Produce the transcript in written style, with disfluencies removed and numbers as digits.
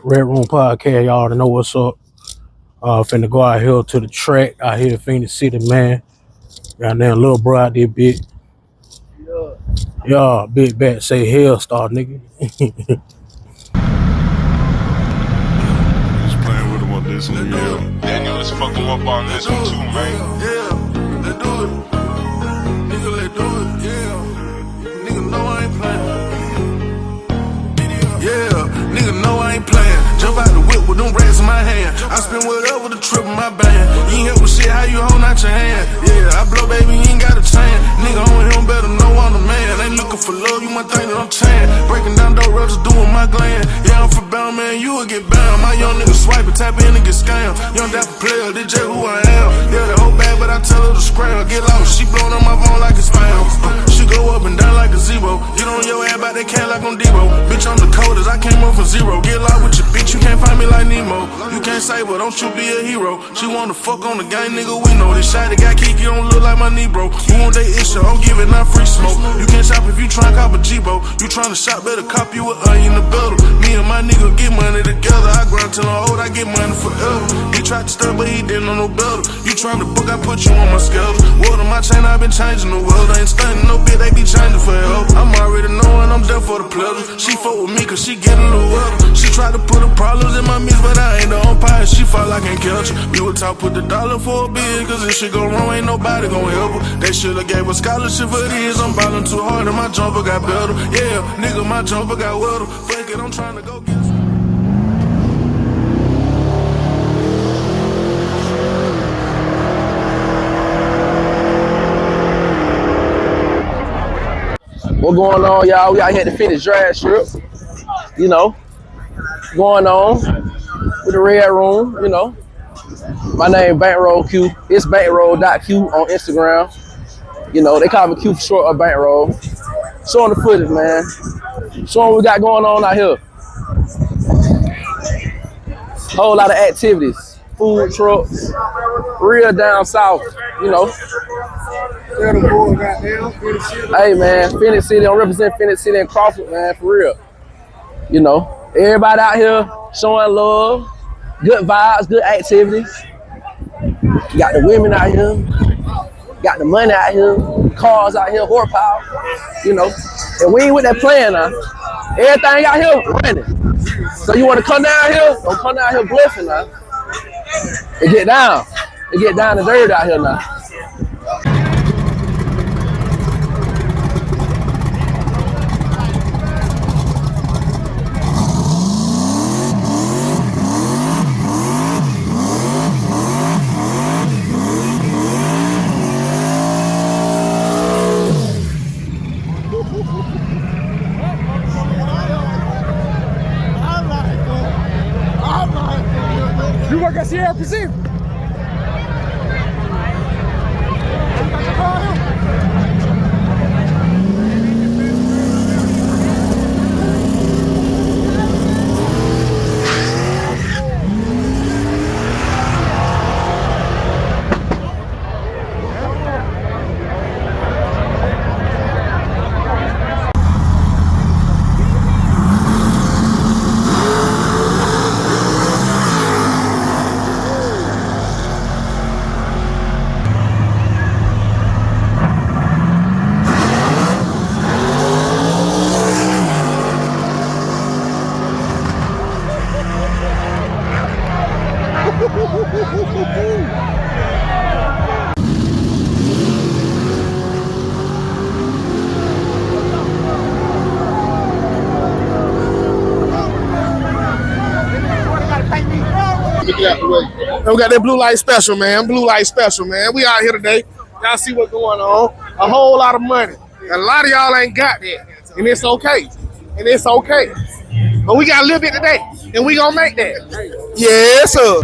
Red Room Podcast, y'all already know what's up. Finna go out here to the track out here in Phoenix City, man. Got that little bro out there, big. Yeah, big back say hell star, nigga. Just playing with him on this one, yeah. Daniel, let's fuck him up on this one too, man. Yeah, let's do it. Nigga, let's do it, yeah. Nigga know I ain't playing. Yeah, nigga know I ain't playing. Jump out the whip with them rats in my hand. I spend whatever the trip in my band. You ain't help with shit, how you hold out your hand? Yeah, I blow, baby, you ain't got a chance. Nigga on him better know I'm the man. Ain't looking for love, you might think that I'm tan. Breaking down dope rugs, doing my gland. Yeah, I'm for bound, man, you will get bound. My young nigga swipe it, tap in and get scammed. Young Dapper player, they just who I am. Yeah, the whole bad, but I tell her to scram. Get lost, she blowing on my phone like it's spam. She go up and down like a zero. Get on your ass, but they can't like on Debo. Bitch, I'm the coldest, I came up from zero. Get lost with your bitch, you can't find me like Nemo. You can't say, but don't you be a hero. She wanna fuck on the gang, nigga, we know. This shot that got Kiki don't look like my knee, bro. Who want they issue? I'm giving out free smoke. You can't shop if you try and cop a G-Bo. You tryna shop, better cop you an onion the better. Me and my nigga get money together. I grind till I'm old, I get money forever. He tried to stir, but he didn't know no better. You tryna book, I put you on my schedule. Word on my chain, I been changing the world. I ain't stunning no bit, they be changing forever. I'm already knowing I'm there for the pleasure. She fuck with me cause she get a little wetter. She tried to put her problems in my mix, but I ain't the umpire. She fought like I can't catch her. We would talk, put the dollar for a bid, cause if shit go wrong, ain't nobody gon' help her. They should've gave a scholarship for this. I'm ballin' too hard and my jumper got better. Yeah, nigga, my jumper got wetter. Fuck it, I'm tryna go get some. What going on, y'all? We out here at the Phenix Dragstrip. You know, going on with the Red Room, you know. My name Bankroll Q. It's bankroll.q on Instagram. You know, they call me Q for short or Bankroll. Showing the footage, man. Showing what we got going on out here. Whole lot of activities. Food trucks. Real down south, you know. Hey, man, Phoenix City. I represent Phoenix City and Crawford, man, for real. You know, everybody out here showing love. Good vibes, good activities. Got the women out here. Got the money out here. Cars out here, horsepower. You know, and we ain't with that playing now. Everything out here running. So you want to come down here? Don't come down here bluffing now. It get down. It get down to dirt out here now. You work at Sierra Pacific? And we got that blue light special, man. Blue light special, man. We out here today. Y'all see what's going on. A whole lot of money. A lot of y'all ain't got that. And it's okay. And it's okay. But we got a little bit today. And we gonna make that. Yes, sir.